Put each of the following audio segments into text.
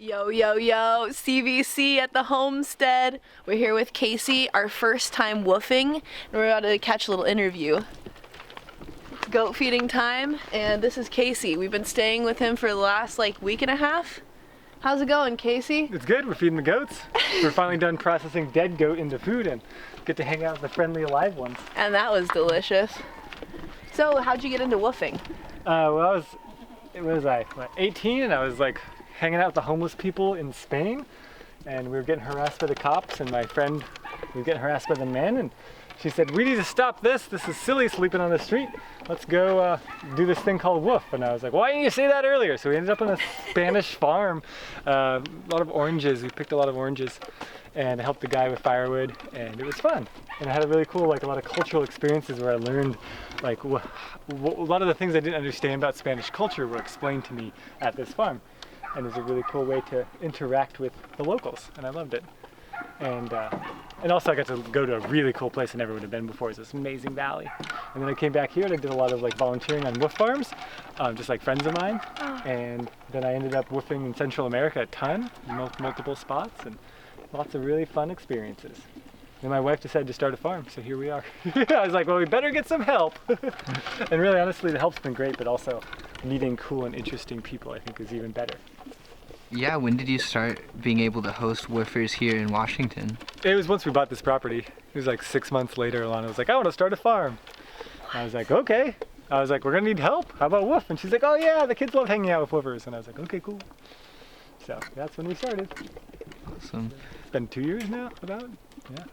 Yo, yo, yo, CVC at the homestead. We're here with Casey, our first time woofing, and we're about to catch a little interview. It's goat feeding time, and this is Casey. We've been staying with him for the last week and a half. How's it going, Casey? It's good, we're feeding the goats. We're finally done processing dead goat into food and get to hang out with the friendly alive ones. And that was delicious. So, how'd you get into woofing? Well, I was 18, and I was hanging out with the homeless people in Spain, and we were getting harassed by the cops, and my friend was getting harassed by the men, and she said, "We need to stop this. This is silly sleeping on the street. Let's go do this thing called woof." And I was like, "Why didn't you say that earlier?" So we ended up on a Spanish farm, a lot of oranges. We picked a lot of oranges and helped the guy with firewood, and it was fun. And I had a really cool, a lot of cultural experiences where I learned, a lot of the things I didn't understand about Spanish culture were explained to me at this farm. And it was a really cool way to interact with the locals, and I loved it. And also I got to go to a really cool place I never would have been before. It's this amazing valley. And then I came back here and I did a lot of volunteering on woof farms, just friends of mine. Oh. And then I ended up woofing in Central America a ton, multiple spots, and lots of really fun experiences. And my wife decided to start a farm, so here we are. I was like, well, we better get some help. And really, honestly, the help's been great, but also meeting cool and interesting people I think is even better. Yeah, when did you start being able to host woofers here in Washington? It was once we bought this property. It was 6 months later, Alana was like, I want to start a farm. I was like, okay. I was like, we're gonna need help. How about woof? And she's like, oh yeah, the kids love hanging out with woofers. And I was like, okay, cool. So that's when we started. Awesome. It's been 2 years now, about, yeah.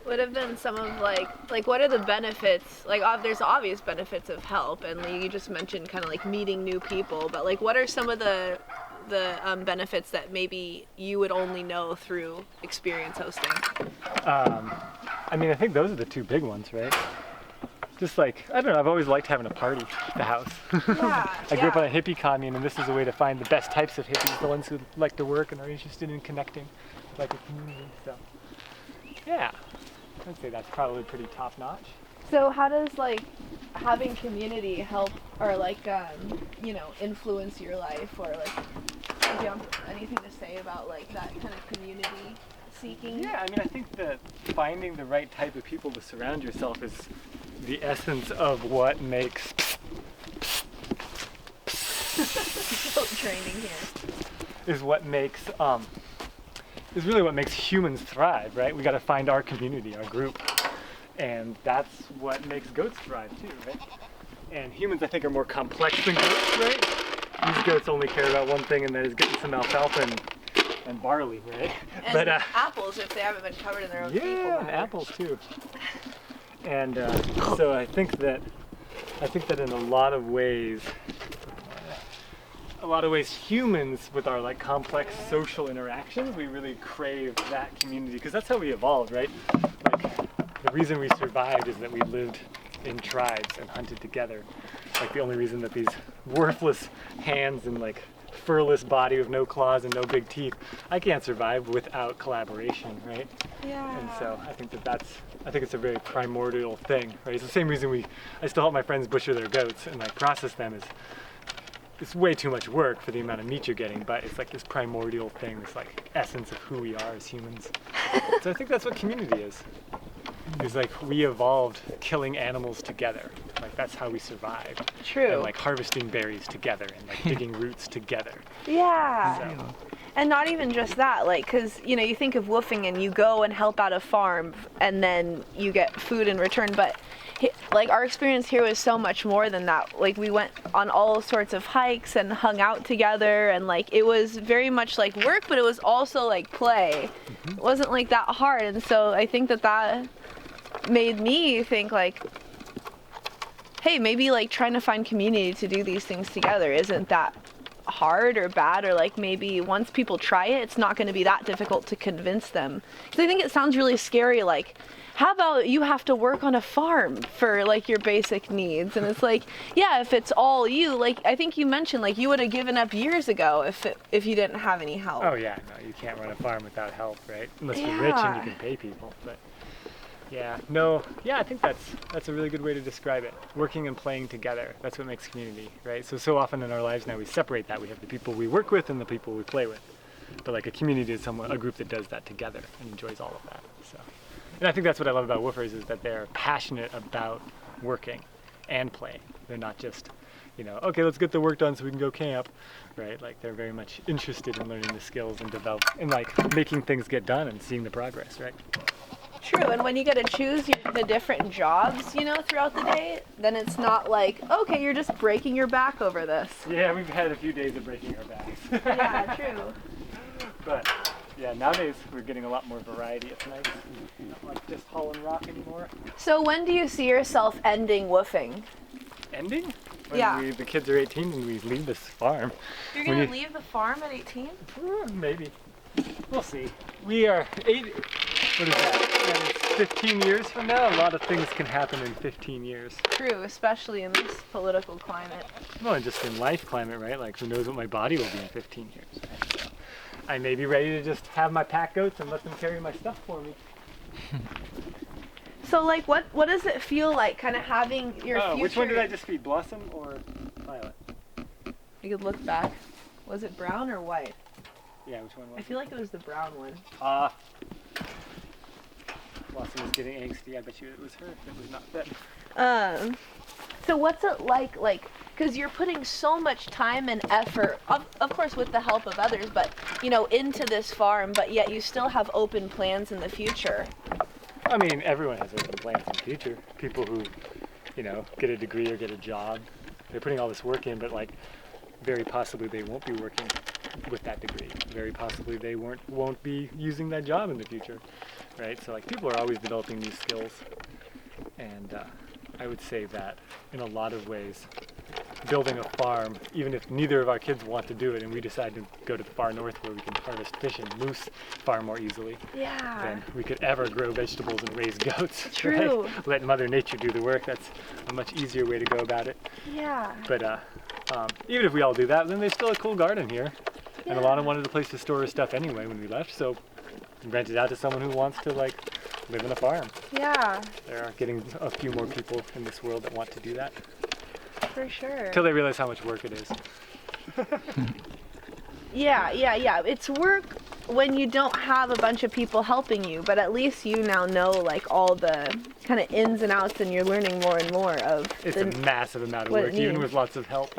What have been some of what are the benefits? There's obvious benefits of help, and you just mentioned kind of meeting new people, but what are some of the benefits that maybe you would only know through experience hosting? I think those are the two big ones, right? Just I don't know, I've always liked having a party at the house. Yeah, I grew up on a hippie commune, and this is a way to find the best types of hippies, the ones who like to work and are interested in connecting with a community. So, yeah, I'd say that's probably pretty top notch. So how does having community help or influence your life, or do you have anything to say about that kind of community seeking? Yeah, I think that finding the right type of people to surround yourself is the essence of what makes training here is what makes is really what makes humans thrive, right? We got to find our community, our group, and that's what makes goats thrive too, right? And humans, I think, are more complex than goats, right? These goats only care about one thing, and that is getting some alfalfa and barley, right? And apples if they haven't been covered in their own fecal matter. Yeah, and apples too. And so I think that in a lot of ways humans, with our complex social interactions, we really crave that community, because that's how we evolved, right? The reason we survived is that we lived in tribes and hunted together. The only reason that these worthless hands and furless body with no claws and no big teeth, I can't survive without collaboration, right? Yeah. And so I think it's a very primordial thing, right? It's the same reason I still help my friends butcher their goats and process them. It's way too much work for the amount of meat you're getting, but it's this primordial thing, this essence of who we are as humans. So I think that's what community is. It's we evolved killing animals together. That's how we survived. True. And harvesting berries together and digging roots together. Yeah. So. And not even just that, because you think of woofing and you go and help out a farm and then you get food in return, but our experience here was so much more than that. We went on all sorts of hikes and hung out together, and it was very much work, but it was also play. Mm-hmm. It wasn't that hard, and so I think that made me think hey, maybe trying to find community to do these things together isn't that hard or bad, or maybe once people try it, it's not going to be that difficult to convince them. Because I think it sounds really scary, how about you have to work on a farm for your basic needs? And it's yeah, if it's all you, I think you mentioned you would have given up years ago if you didn't have any help. Oh yeah, no, you can't run a farm without help, right? Unless you're rich and you can pay people. But I think that's a really good way to describe it. Working and playing together. That's what makes community, right? So often in our lives now we separate that. We have the people we work with and the people we play with. But like a community is a group that does that together and enjoys all of that. So, and I think that's what I love about woofers is that they're passionate about working and playing. They're not just, okay, let's get the work done so we can go camp, right? Like they're very much interested in learning the skills and and like making things get done and seeing the progress, right? True, and when you get to choose the different jobs, throughout the day, then it's not like, okay, you're just breaking your back over this. Yeah, we've had a few days of breaking our backs. Yeah, true. But yeah, nowadays we're getting a lot more variety. It's nice. Not like just hauling rock anymore. So when do you see yourself ending woofing? Ending? When Yeah. the kids are 18 and we leave this farm. You're going to leave the farm at 18? Maybe. We'll see. We are what is that? 15 years from now? A lot of things can happen in 15 years. True, especially in this political climate. Well, and just in life climate, right? Like who knows what my body will be in 15 years. Right? So I may be ready to just have my pack goats and let them carry my stuff for me. So like what does it feel like kind of having your future? Which one did I just feed? Blossom or Violet? You could look back. Was it brown or white? Yeah, which one was I feel like it was the brown one. Blossom was getting angsty. I bet you it was her. It was not fed. So what's it like, because you're putting so much time and effort, of course with the help of others, but, into this farm, but yet you still have open plans in the future. I mean, everyone has open plans in the future. People who, get a degree or get a job, they're putting all this work in, but like, very possibly they won't be working with that degree. Very possibly they won't be using that job in the future, right? So like, people are always developing new skills, and I would say that in a lot of ways, building a farm, even if neither of our kids want to do it and we decide to go to the far north where we can harvest fish and moose far more easily than we could ever grow vegetables and raise goats. True. Right? Let Mother Nature do the work. That's a much easier way to go about it. Yeah. But even if we all do that, then there's still a cool garden here. And Alana wanted a place to store her stuff anyway when we left, so we rented out to someone who wants to live in a farm. Yeah. There are getting a few more people in this world that want to do that. For sure. Until they realize how much work it is. Yeah. It's work when you don't have a bunch of people helping you, but at least you now know all the kind of ins and outs, and you're learning more and more of It's a massive amount of what work, it even means. with lots of help.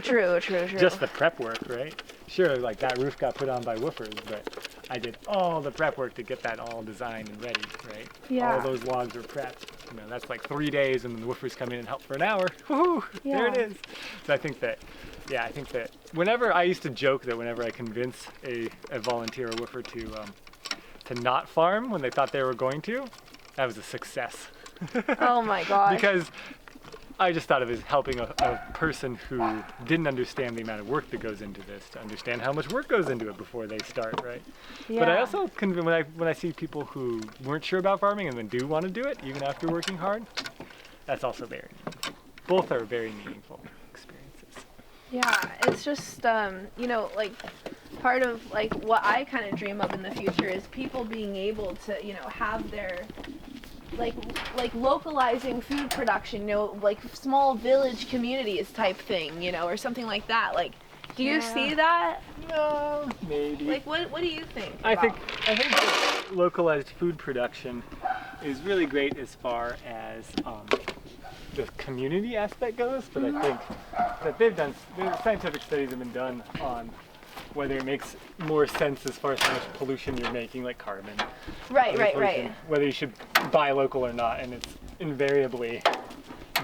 True. Just the prep work, right? Sure, that roof got put on by woofers, but I did all the prep work to get that all designed and ready, right? Yeah. All those logs were prepped. That's like 3 days, and then the woofers come in and help for an hour. Woohoo! Yeah. There it is. So I think that whenever I used to joke that whenever I convince a volunteer or woofer to not farm when they thought they were going to, that was a success. Oh my gosh. Because I just thought of it as helping a person who didn't understand the amount of work that goes into this to understand how much work goes into it before they start, right? Yeah. But I also, when I see people who weren't sure about farming and then do want to do it, even after working hard, that's also very meaningful. Both are very meaningful experiences. Yeah, it's just, part of, what I kind of dream of in the future is people being able to, have their, localizing food production, small village communities type thing, or something like that. Do you see that? No, maybe. What do you think I about? think that localized food production is really great as far as the community aspect goes, but I think that there's scientific studies have been done on whether it makes more sense as far as how much pollution you're making, like carbon. Right. Whether you should buy local or not, and it's invariably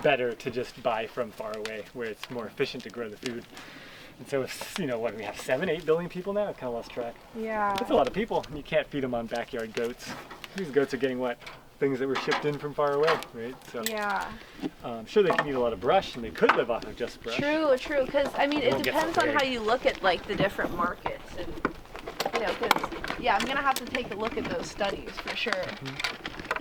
better to just buy from far away, where it's more efficient to grow the food. And so if, we have 7-8 billion people now? I've kind of lost track. Yeah. That's a lot of people, and you can't feed them on backyard goats. These goats are getting things that were shipped in from far away, right? So Yeah. Sure, they can eat a lot of brush, and they could live off of just brush. True. Because it won't get depends so on big. how you look at the different markets, and I'm gonna have to take a look at those studies for sure.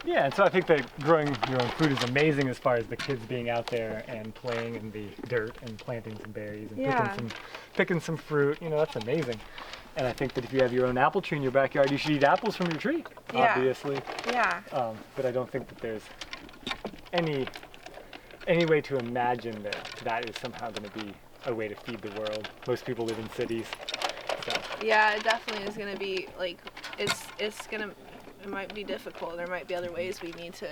Yeah, and so I think that growing your own food is amazing as far as the kids being out there and playing in the dirt and planting some berries and picking some fruit. That's amazing. And I think that if you have your own apple tree in your backyard, you should eat apples from your tree, Yeah. obviously. Yeah. But I don't think that there's any way to imagine that that is somehow going to be a way to feed the world. Most people live in cities, so. Yeah, it definitely is gonna be like it might be difficult. There might be other ways we need to,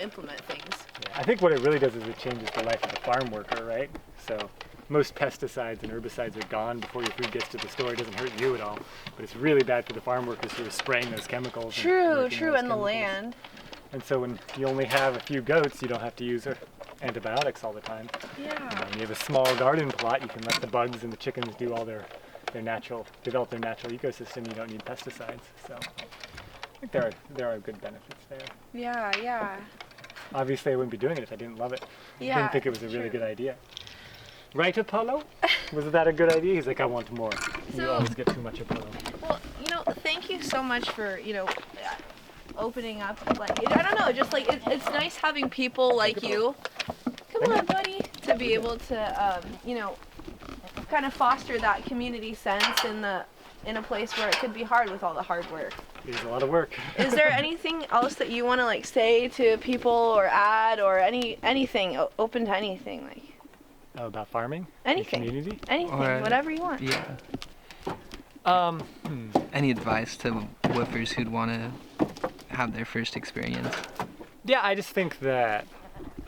implement things. Yeah, I think what it really does is it changes the life of the farm worker, right? So most pesticides and herbicides are gone before your food gets to the store. It doesn't hurt you at all, but it's really bad for the farm workers who are spraying those chemicals. True, and and the land. And so when you only have a few goats, you don't have to use antibiotics all the time. Yeah. When you have a small garden plot, you can let the bugs and the chickens do all develop their natural ecosystem. You don't need pesticides. So I think there are good benefits there. Yeah. Obviously, I wouldn't be doing it if I didn't love it. I Yeah. didn't think it was a really good idea. Right, Apollo? Was that a good idea? He's like, I want more. You So- always get too much Apollo. Well, thank you so much for, opening up. Like, I don't know, just like it's nice having people like you. Come on, buddy. To be able to, kind of foster that community sense in a place where it could be hard with all the hard work. It is a lot of work. Is there anything else that you want to like say to people or add or anything open to anything like About farming? anything, And community? anything, Or- whatever you want? Yeah. Um, Any advice to woofers who'd want to have their first experience? Yeah, I just think that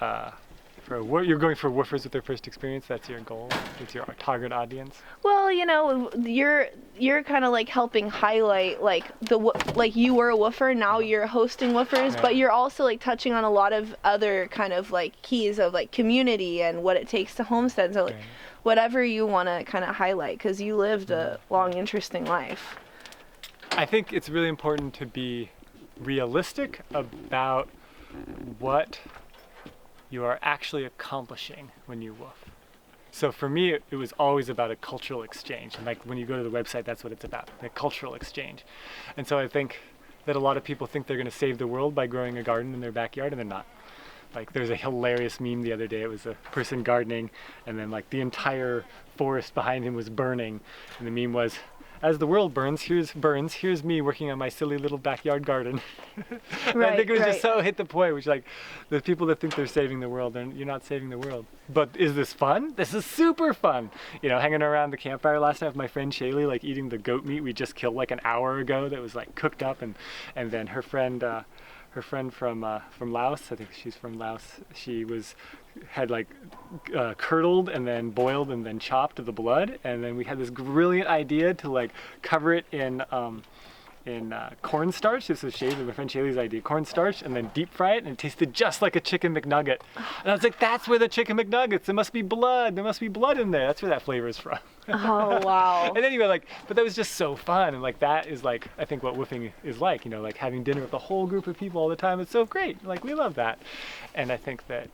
you're going for woofers with their first experience. That's your goal. It's your target audience. Well, you're kind of like helping highlight like like you were a woofer, now you're hosting woofers, Yeah. but you're also like touching on a lot of other kind of like keys of like community and what it takes to homestead. So like, Right. whatever you want to kind of highlight, because you lived a long, interesting life. I think it's really important to be realistic about what you are actually accomplishing when you woof. So for me, it was always about a cultural exchange. And like when you go to the website, that's what it's about, a cultural exchange. And so I think that a lot of people think they're going to save the world by growing a garden in their backyard, and they're not. Like there's a hilarious meme the other day. It was a person gardening, and then like the entire forest behind him was burning. And the meme was, as the world burns, here's me working on my silly little backyard garden. And I think it was just so hit the point, which like the people that think they're saving the world, you're not saving the world. But is this fun? This is super fun. Hanging around the campfire last night with my friend Shaylee, like eating the goat meat we just killed like an hour ago that was like cooked up, and then her friend from Laos, I think she's from Laos, she had like curdled and then boiled and then chopped the blood, and then we had this brilliant idea to like cover it in cornstarch. This was my friend Shaylee's idea. Cornstarch, and then deep fry it, and it tasted just like a chicken McNugget. And I was like, that's where the chicken McNuggets. There must be blood. There must be blood in there. That's where that flavor is from. Oh, wow. And anyway, like, but that was just so fun, and like that is like I think what woofing is like. Like having dinner with a whole group of people all the time. It's so great. Like we love that, and I think that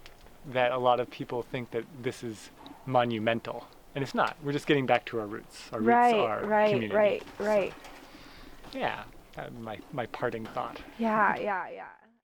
a lot of people think that this is monumental, and it's not. We're just getting back to our roots. Our roots are community. Right. Yeah, my parting thought. Yeah.